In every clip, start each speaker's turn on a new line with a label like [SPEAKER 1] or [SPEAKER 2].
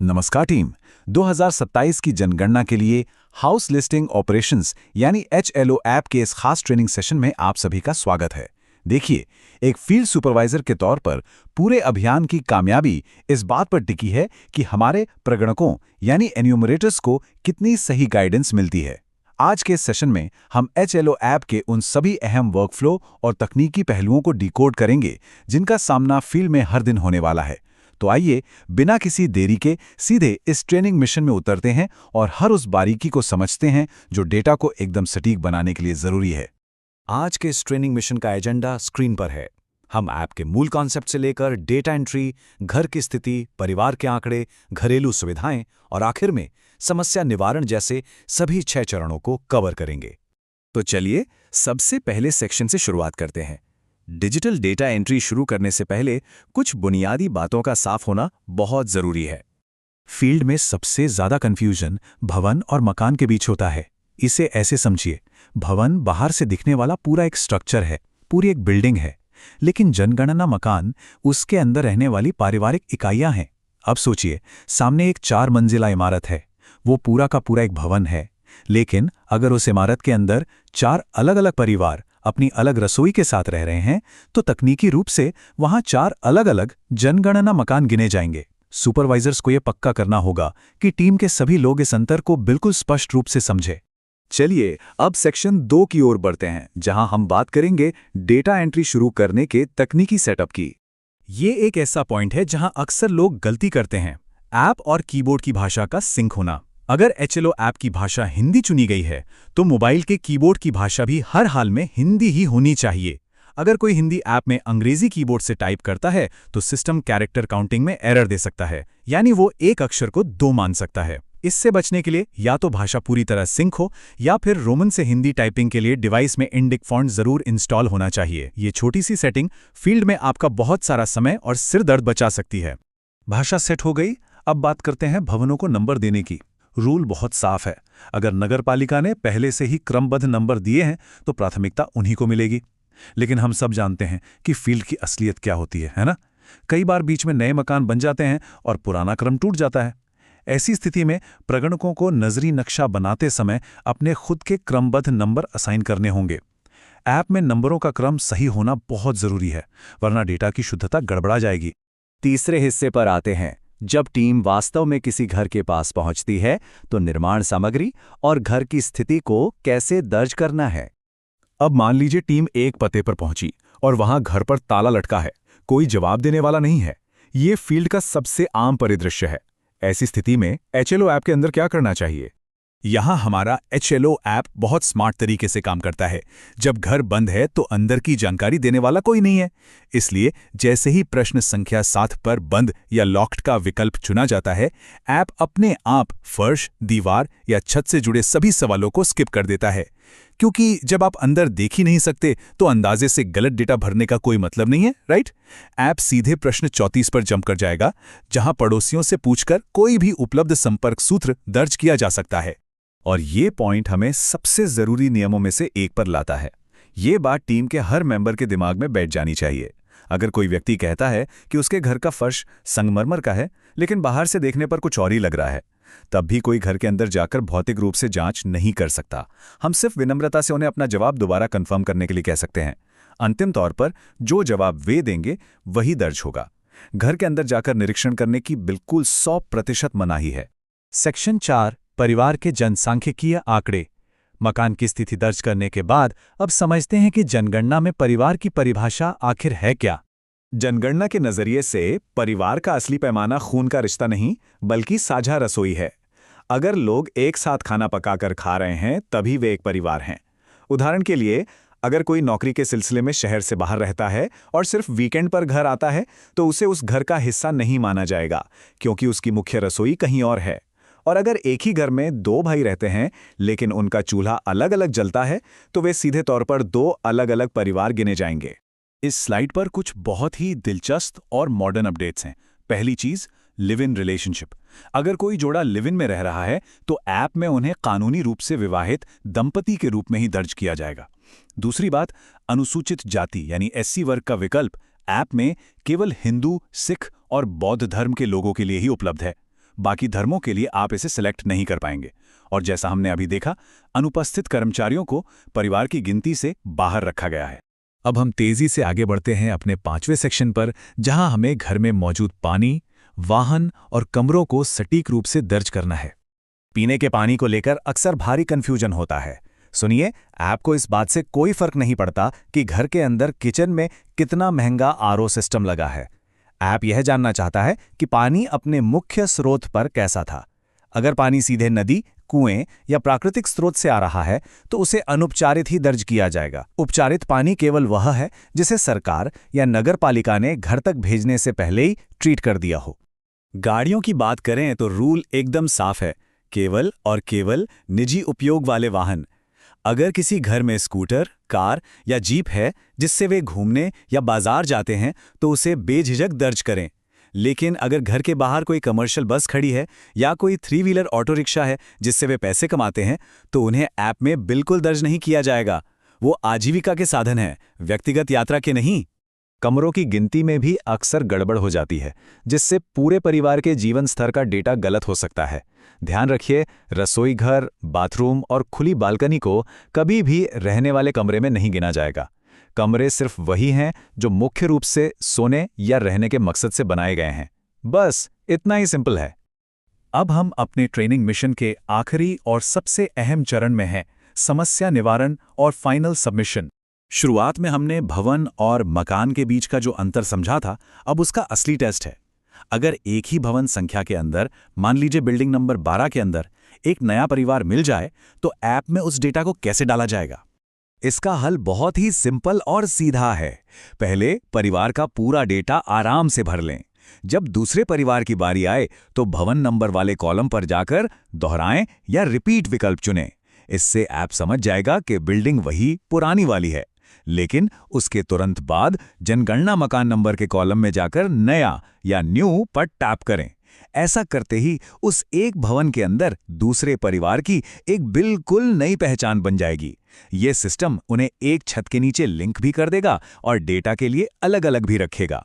[SPEAKER 1] नमस्कार टीम। 2027 की जनगणना के लिए हाउस लिस्टिंग ऑपरेशंस यानी HLO ऐप के इस खास ट्रेनिंग सेशन में आप सभी का स्वागत है। देखिए, एक फील्ड सुपरवाइजर के तौर पर पूरे अभियान की कामयाबी इस बात पर टिकी है कि हमारे प्रगणकों यानी एन्यूमरेटर्स को कितनी सही गाइडेंस मिलती है। आज के इस सेशन में हम HLO ऐप के उन सभी अहम वर्कफ्लो और तकनीकी पहलुओं को डिकोड करेंगे जिनका सामना फील्ड में हर दिन होने वाला है। तो आइए बिना किसी देरी के सीधे इस ट्रेनिंग मिशन में उतरते हैं और हर उस बारीकी को समझते हैं जो डेटा को एकदम सटीक बनाने के लिए जरूरी है।
[SPEAKER 2] आज के इस ट्रेनिंग मिशन का एजेंडा स्क्रीन पर है। हम ऐप के मूल कॉन्सेप्ट से लेकर डेटा एंट्री, घर की स्थिति, परिवार के आंकड़े, घरेलू सुविधाएं और आखिर में समस्या निवारण जैसे सभी 6 चरणों को कवर करेंगे। तो चलिए सबसे पहले सेक्शन से शुरुआत करते हैं। डिजिटल डेटा एंट्री शुरू करने से पहले कुछ बुनियादी बातों का साफ होना बहुत जरूरी है।
[SPEAKER 1] फील्ड में सबसे ज्यादा कंफ्यूजन भवन और मकान के बीच होता है। इसे ऐसे समझिए, भवन बाहर से दिखने वाला पूरा एक स्ट्रक्चर है, पूरी एक बिल्डिंग है, लेकिन जनगणना मकान उसके अंदर रहने वाली पारिवारिक इकाइयां हैं। अब सोचिए, सामने एक 4 मंजिला इमारत है, वो पूरा का पूरा एक भवन है, लेकिन अगर उस इमारत के अंदर 4 अलग-अलग परिवार अपनी अलग रसोई के साथ रह रहे हैं, तो तकनीकी रूप से वहां 4 अलग-अलग जनगणना मकान गिने जाएंगे। सुपरवाइजर्स को यह पक्का करना होगा कि टीम के सभी लोग इस अंतर को बिल्कुल स्पष्ट रूप से समझे।
[SPEAKER 2] चलिए अब सेक्शन 2 की ओर बढ़ते हैं, जहां हम बात करेंगे डेटा एंट्री शुरू करने के तकनीकी सेटअप की।
[SPEAKER 1] ये एक ऐसा पॉइंट है जहां अक्सर लोग गलती करते हैं, ऐप और कीबोर्ड की भाषा का सिंक होना। अगर HLO ऐप की भाषा हिंदी चुनी गई है, तो मोबाइल के कीबोर्ड की भाषा भी हर हाल में हिंदी ही होनी चाहिए। अगर कोई हिंदी ऐप में अंग्रेजी कीबोर्ड से टाइप करता है, तो सिस्टम कैरेक्टर काउंटिंग में एरर दे सकता है, यानी वो एक अक्षर को 2 मान सकता है। इससे बचने के लिए या तो भाषा पूरी तरह सिंक हो, या फिर रोमन से हिंदी टाइपिंग के लिए डिवाइस में इंडिक फॉन्ट जरूर इंस्टॉल होना चाहिए। ये छोटी सी सेटिंग फील्ड में आपका बहुत सारा समय और सिर दर्द बचा सकती है। भाषा सेट हो गई, अब बात करते हैं भवनों को नंबर देने की। रूल बहुत साफ है, अगर नगरपालिका ने पहले से ही क्रमबद्ध नंबर दिए हैं, तो प्राथमिकता उन्हीं को मिलेगी। लेकिन हम सब जानते हैं कि फील्ड की असलियत क्या होती है ना? कई बार बीच में नए मकान बन जाते हैं और पुराना क्रम टूट जाता है। ऐसी स्थिति में प्रगणकों को नजरी नक्शा बनाते समय अपने खुद के क्रमबद्ध नंबर असाइन करने होंगे। ऐप में नंबरों का क्रम सही होना बहुत जरूरी है, वरना डेटा की शुद्धता गड़बड़ा जाएगी।
[SPEAKER 2] तीसरे हिस्से पर आते हैं। जब टीम वास्तव में किसी घर के पास पहुंचती है, तो निर्माण सामग्री और घर की स्थिति को कैसे दर्ज करना है।
[SPEAKER 1] अब मान लीजिए टीम एक पते पर पहुंची और वहां घर पर ताला लटका है, कोई जवाब देने वाला नहीं है। ये फील्ड का सबसे आम परिदृश्य है। ऐसी स्थिति में HLO ऐप के अंदर क्या करना चाहिए? यहां हमारा HLO ऐप बहुत स्मार्ट तरीके से काम करता है। जब घर बंद है तो अंदर की जानकारी देने वाला कोई नहीं है, इसलिए जैसे ही प्रश्न संख्या 7 पर बंद या लॉक्ड का विकल्प चुना जाता है, ऐप अपने आप फर्श, दीवार या छत से जुड़े सभी सवालों को स्किप कर देता है। क्योंकि जब आप अंदर देख ही नहीं सकते, तो अंदाजे से गलत डेटा भरने का कोई मतलब नहीं है, राइट? ऐप सीधे प्रश्न 34 पर जंप कर जाएगा, जहां पड़ोसियों से पूछकर कोई भी उपलब्ध संपर्क सूत्र दर्ज किया जा सकता है। और ये पॉइंट हमें सबसे जरूरी नियमों में से एक पर लाता है। ये बात टीम के हर मेंबर के दिमाग में बैठ जानी चाहिए। अगर कोई व्यक्ति कहता है कि उसके घर का फर्श संगमरमर का है, लेकिन बाहर से देखने पर कुछ और ही लग रहा है, तब भी कोई घर के अंदर जाकर भौतिक रूप से जांच नहीं कर सकता। हम सिर्फ विनम्रता से उन्हें अपना जवाब दोबारा कंफर्म करने के लिए कह सकते हैं। अंतिम तौर पर जो जवाब वे देंगे वही दर्ज होगा। घर के अंदर जाकर निरीक्षण करने की बिल्कुल 100% मनाही है। सेक्शन 4, परिवार के जनसांख्यिकीय आंकड़े। मकान की स्थिति दर्ज करने के बाद अब समझते हैं कि जनगणना में परिवार की परिभाषा आखिर है क्या।
[SPEAKER 2] जनगणना के नजरिए से परिवार का असली पैमाना खून का रिश्ता नहीं, बल्कि साझा रसोई है। अगर लोग एक साथ खाना पकाकर खा रहे हैं, तभी वे एक परिवार हैं। उदाहरण के लिए, अगर कोई नौकरी के सिलसिले में शहर से बाहर रहता है और सिर्फ वीकेंड पर घर आता है, तो उसे उस घर का हिस्सा नहीं माना जाएगा, क्योंकि उसकी मुख्य रसोई कहीं और है। और अगर एक ही घर में 2 भाई रहते हैं, लेकिन उनका चूल्हा अलग अलग जलता है, तो वे सीधे तौर पर 2 अलग अलग परिवार गिने जाएंगे।
[SPEAKER 1] इस स्लाइड पर कुछ बहुत ही दिलचस्प और मॉडर्न अपडेट्स हैं। पहली चीज, लिव इन रिलेशनशिप। अगर कोई जोड़ा लिव इन में रह रहा है, तो ऐप में उन्हें कानूनी रूप से विवाहित दंपति के रूप में ही दर्ज किया जाएगा। दूसरी बात, अनुसूचित जाति यानी SC वर्ग का विकल्प ऐप में केवल हिंदू, सिख और बौद्ध धर्म के लोगों के लिए ही उपलब्ध है।
[SPEAKER 2] बाकी धर्मों के लिए आप इसे सिलेक्ट नहीं कर पाएंगे। और जैसा हमने अभी देखा, अनुपस्थित कर्मचारियों को परिवार की गिनती से बाहर रखा गया है।
[SPEAKER 1] अब हम तेजी से आगे बढ़ते हैं अपने 5वें सेक्शन पर, जहां हमें घर में मौजूद पानी, वाहन और कमरों को सटीक रूप से दर्ज करना है।
[SPEAKER 2] पीने के पानी को लेकर अक्सर भारी कंफ्यूजन होता है। सुनिए, ऐप को इस बात से कोई फर्क नहीं पड़ता कि घर के अंदर किचन में कितना महंगा आरओ सिस्टम लगा है। ऐप यह जानना चाहता है कि पानी अपने मुख्य स्रोत पर कैसा था। अगर पानी सीधे नदी, कुएं या प्राकृतिक स्रोत से आ रहा है तो उसे अनुपचारित ही दर्ज किया जाएगा। उपचारित पानी केवल वह है जिसे सरकार या नगर पालिका ने घर तक भेजने से पहले ही ट्रीट कर दिया हो। गाड़ियों की बात करें तो रूल एकदम साफ है, केवल और केवल निजी उपयोग वाले वाहन। अगर किसी घर में स्कूटर, कार या जीप है जिससे वे घूमने या बाजार जाते हैं तो उसे बेझिझक दर्ज करें। लेकिन अगर घर के बाहर कोई कमर्शियल बस खड़ी है या कोई 3 व्हीलर ऑटो रिक्शा है जिससे वे पैसे कमाते हैं, तो उन्हें ऐप में बिल्कुल दर्ज नहीं किया जाएगा। वो आजीविका के साधन हैं, व्यक्तिगत यात्रा के नहीं।
[SPEAKER 1] कमरों की गिनती में भी अक्सर गड़बड़ हो जाती है, जिससे पूरे परिवार के जीवन स्तर का डेटा गलत हो सकता है। ध्यान रखिए, रसोई घर, बाथरूम और खुली बालकनी को कभी भी रहने वाले कमरे में नहीं गिना जाएगा। कमरे सिर्फ वही हैं जो मुख्य रूप से सोने या रहने के मकसद से बनाए गए हैं। बस इतना ही सिंपल है। अब हम अपने ट्रेनिंग मिशन के आखिरी और सबसे अहम चरण में हैं, समस्या निवारण और फाइनल सबमिशन।
[SPEAKER 2] शुरुआत में हमने भवन और मकान के बीच का जो अंतर समझा था, अब उसका असली टेस्ट है। अगर एक ही भवन संख्या के अंदर, मान लीजिए बिल्डिंग नंबर 12 के अंदर, एक नया परिवार मिल जाए तो ऐप में उस डेटा को कैसे डाला जाएगा?
[SPEAKER 1] इसका हल बहुत ही सिंपल और सीधा है। पहले परिवार का पूरा डेटा आराम से भर लें। जब दूसरे परिवार की बारी आए तो भवन नंबर वाले कॉलम पर जाकर दोहराएं या रिपीट विकल्प चुनें। इससे ऐप समझ जाएगा कि बिल्डिंग वही पुरानी वाली है। लेकिन उसके तुरंत बाद जनगणना मकान नंबर के कॉलम में जाकर नया या न्यू पर टैप करें। ऐसा करते ही उस एक भवन के अंदर दूसरे परिवार की एक बिल्कुल नई पहचान बन जाएगी। ये सिस्टम उन्हें एक छत के नीचे लिंक भी कर देगा और डेटा के लिए अलग अलग भी रखेगा।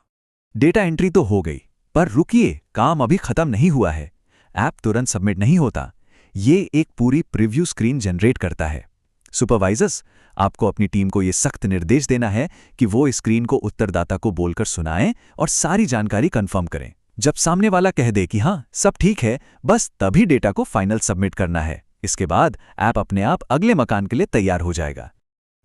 [SPEAKER 1] डेटा एंट्री तो हो गई, पर रुकिए, काम अभी खत्म नहीं हुआ है। ऐप तुरंत सबमिट नहीं होता। ये एक पूरी प्रीव्यू स्क्रीन जनरेट करता है। सुपरवाइजर्स, आपको अपनी टीम को यह सख्त निर्देश देना है कि वो इस स्क्रीन को उत्तरदाता को बोलकर सुनाएं और सारी जानकारी कंफर्म करें। जब सामने वाला कह दे कि हाँ सब ठीक है, बस तभी डेटा को फाइनल सबमिट करना है। इसके बाद ऐप अपने आप अगले मकान के लिए तैयार हो जाएगा।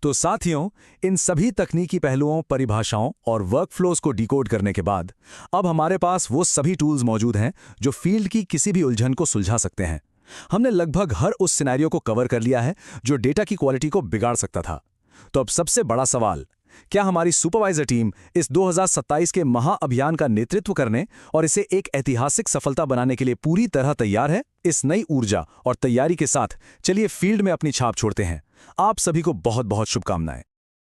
[SPEAKER 2] तो साथियों, इन सभी तकनीकी पहलुओं, परिभाषाओं और वर्कफ्लोज को डिकोड करने के बाद अब हमारे पास वो सभी टूल्स मौजूद हैं जो फील्ड की किसी भी उलझन को सुलझा सकते हैं। हमने लगभग हर उस सिनेरियो को कवर कर लिया है जो डेटा की क्वालिटी को बिगाड़ सकता था। तो अब सबसे बड़ा सवाल, क्या हमारी सुपरवाइजर टीम इस 2027 के महाअभियान का नेतृत्व करने और इसे एक ऐतिहासिक सफलता बनाने के लिए पूरी तरह तैयार है? इस नई ऊर्जा और तैयारी के साथ चलिए फील्ड में अपनी छाप छोड़ते हैं। आप सभी को बहुत बहुत शुभकामनाएं।